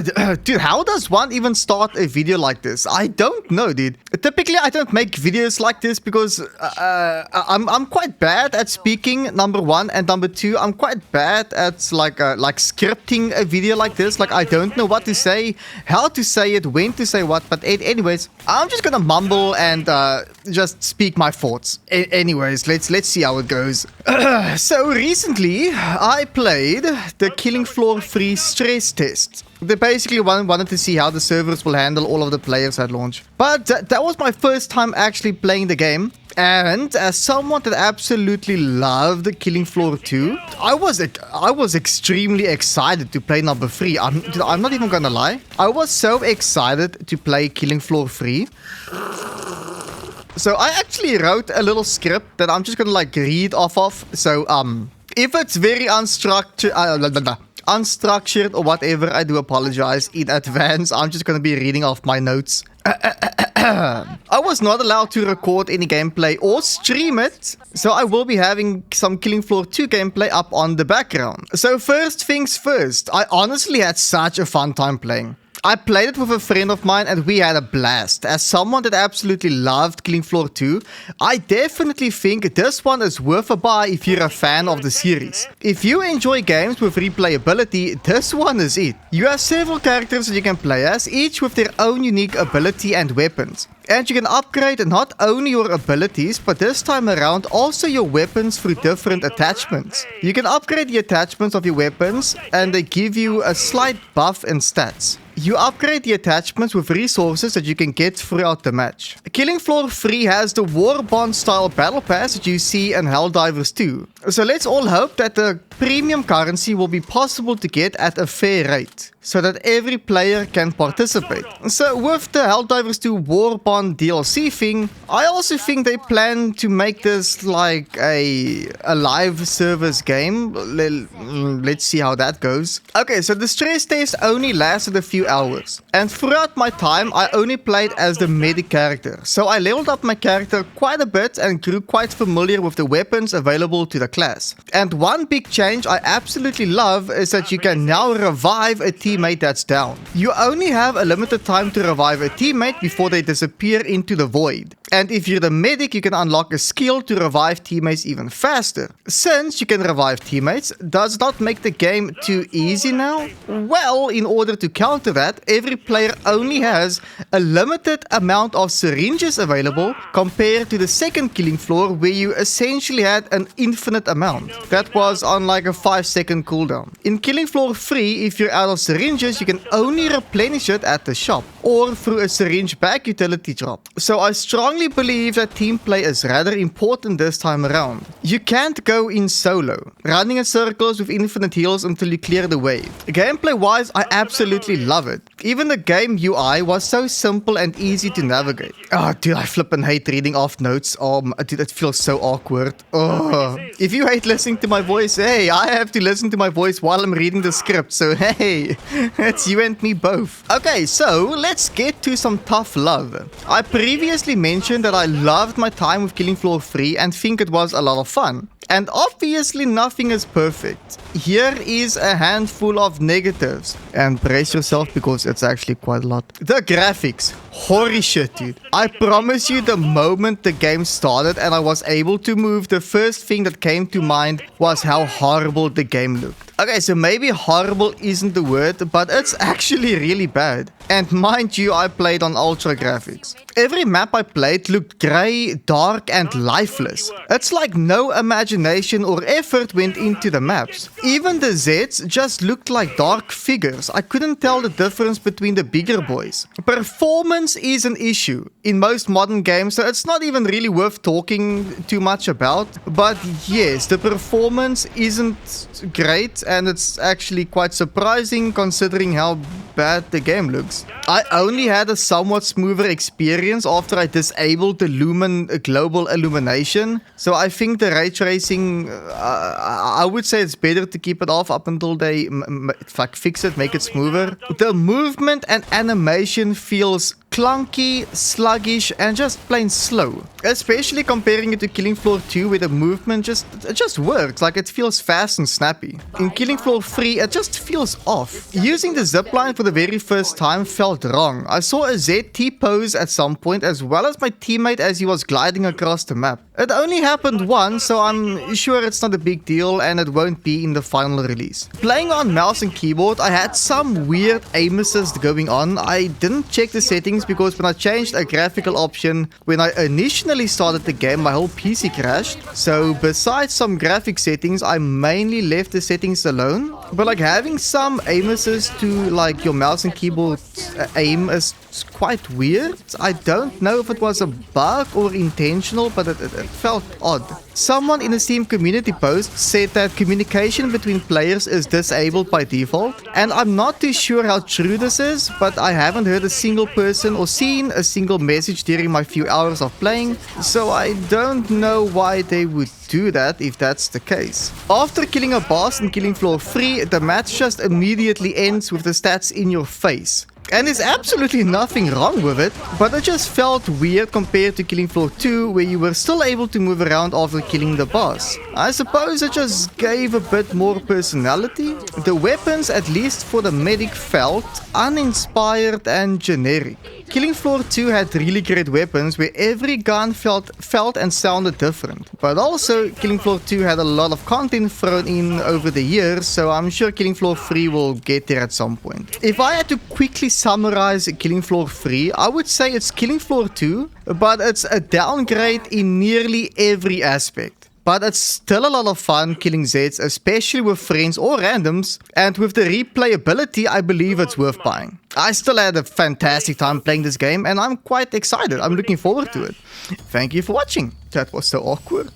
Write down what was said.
Dude, how does one even start a video like this? I don't know, dude. Typically, I don't make videos like this because I'm quite bad at speaking, number one, and number two, I'm quite bad at like scripting a video like this. Like, I don't know what to say, how to say it, when to say what. But anyways, I'm just gonna mumble and just speak my thoughts. Anyways, let's see how it goes. So recently, I played the Killing Floor 3 stress test. They basically wanted to see how the servers will handle all of the players at launch. But that was my first time actually playing the game. And as someone that absolutely loved Killing Floor 2, I was extremely excited to play number 3. I'm not even gonna lie. I was so excited to play Killing Floor 3. So I actually wrote a little script that I'm just gonna like read off of. So if it's very unstructured or whatever, I do apologize in advance. I'm just gonna be reading off my notes. I was not allowed to record any gameplay or stream it, so I will be having some Killing Floor 2 gameplay up on the background. So first things first, I honestly had such a fun time playing. I played it with a friend of mine and we had a blast. As someone that absolutely loved Killing Floor 2, I definitely think this one is worth a buy if you're a fan of the series. If you enjoy games with replayability, this one is it. You have several characters that you can play as, each with their own unique ability and weapons. And you can upgrade not only your abilities, but this time around also your weapons through different attachments. You can upgrade the attachments of your weapons and they give you a slight buff in stats. You upgrade the attachments with resources that you can get throughout the match. Killing Floor 3 has the Warbond style battle pass that you see in Helldivers 2. So let's all hope that the premium currency will be possible to get at a fair rate, so that every player can participate. So with the Helldivers 2 Warbond DLC thing, I also think they plan to make this like a live service game. Let's see how that goes. Okay, so the stress test only lasted a few hours. And throughout my time, I only played as the medic character. So I leveled up my character quite a bit and grew quite familiar with the weapons available to the class. And one big change I absolutely love is that you can now revive a teammate that's down. You only have a limited time to revive a teammate before they disappear into the void. And if you're the medic, you can unlock a skill to revive teammates even faster. Since you can revive teammates, does not make the game too easy now? Well, in order to counter that, every player only has a limited amount of syringes available compared to the second Killing Floor where you essentially had an infinite amount. That was on like a 5-second cooldown. In Killing Floor 3, if you're out of syringes, you can only replenish it at the shop or through a syringe bag utility drop. So I strongly believe that team play is rather important this time around. You can't go in solo, running in circles with infinite heals until you clear the wave. Gameplay wise, I absolutely love it. Even the game UI was so simple and easy to navigate. Oh dude, I flippin' hate reading off notes. Dude, it feels so awkward. Oh. If you hate listening to my voice, hey, I have to listen to my voice while I'm reading the script, so hey, it's you and me both. Okay, so let's get to some tough love. I previously mentioned that I loved my time with Killing Floor 3 and think it was a lot of fun. And obviously nothing is perfect. Here is a handful of negatives. And brace yourself because it's actually quite a lot. The graphics. Holy shit, dude. I promise you the moment the game started and I was able to move, the first thing that came to mind was how horrible the game looked. Okay, so maybe horrible isn't the word, but it's actually really bad. And mind you, I played on ultra graphics. Every map I played looked grey, dark and lifeless. It's like no imagination or effort went into the maps. Even the Zeds just looked like dark figures. I couldn't tell the difference between the bigger boys. Performance is an issue in most modern games, so it's not even really worth talking too much about. But yes, the performance isn't great and it's actually quite surprising considering how bad the game looks. I only had a somewhat smoother experience after I disabled the Lumen global illumination, so I think the ray tracing, I would say it's better to keep it off up until they fix it, make it smoother. The movement and animation feels clunky, sluggish, and just plain slow. Especially comparing it to Killing Floor 2 where the movement just works, like it feels fast and snappy. In Killing Floor 3, it just feels off. Using the zipline for the very first time felt wrong. I saw a ZT pose at some point as well as my teammate as he was gliding across the map. It only happened once, so I'm sure it's not a big deal and it won't be in the final release. Playing on mouse and keyboard, I had some weird aim assist going on. I didn't check the settings because when I changed a graphical option when I initially started the game, my whole PC crashed. So besides some graphic settings, I mainly left the settings alone. But like having some aim assist to like your mouse and keyboard aim is quite weird. I don't know if it was a bug or intentional, but it felt odd. Someone in the Steam community post said that communication between players is disabled by default, and I'm not too sure how true this is, but I haven't heard a single person or seen a single message during my few hours of playing, so I don't know why they would do that if that's the case. After killing a boss in Killing Floor 3, the match just immediately ends with the stats in your face. And there's absolutely nothing wrong with it, but it just felt weird compared to Killing Floor 2 where you were still able to move around after killing the boss. I suppose it just gave a bit more personality. The weapons, at least for the medic, felt uninspired and generic. Killing Floor 2 had really great weapons where every gun felt and sounded different. But also, Killing Floor 2 had a lot of content thrown in over the years, so I'm sure Killing Floor 3 will get there at some point. If I had to quickly summarize Killing Floor 3, I would say it's Killing Floor 2, but it's a downgrade in nearly every aspect. But it's still a lot of fun killing Zeds, especially with friends or randoms, and with the replayability, I believe it's worth buying. I still had a fantastic time playing this game, and I'm quite excited. I'm looking forward to it. Thank you for watching. That was so awkward.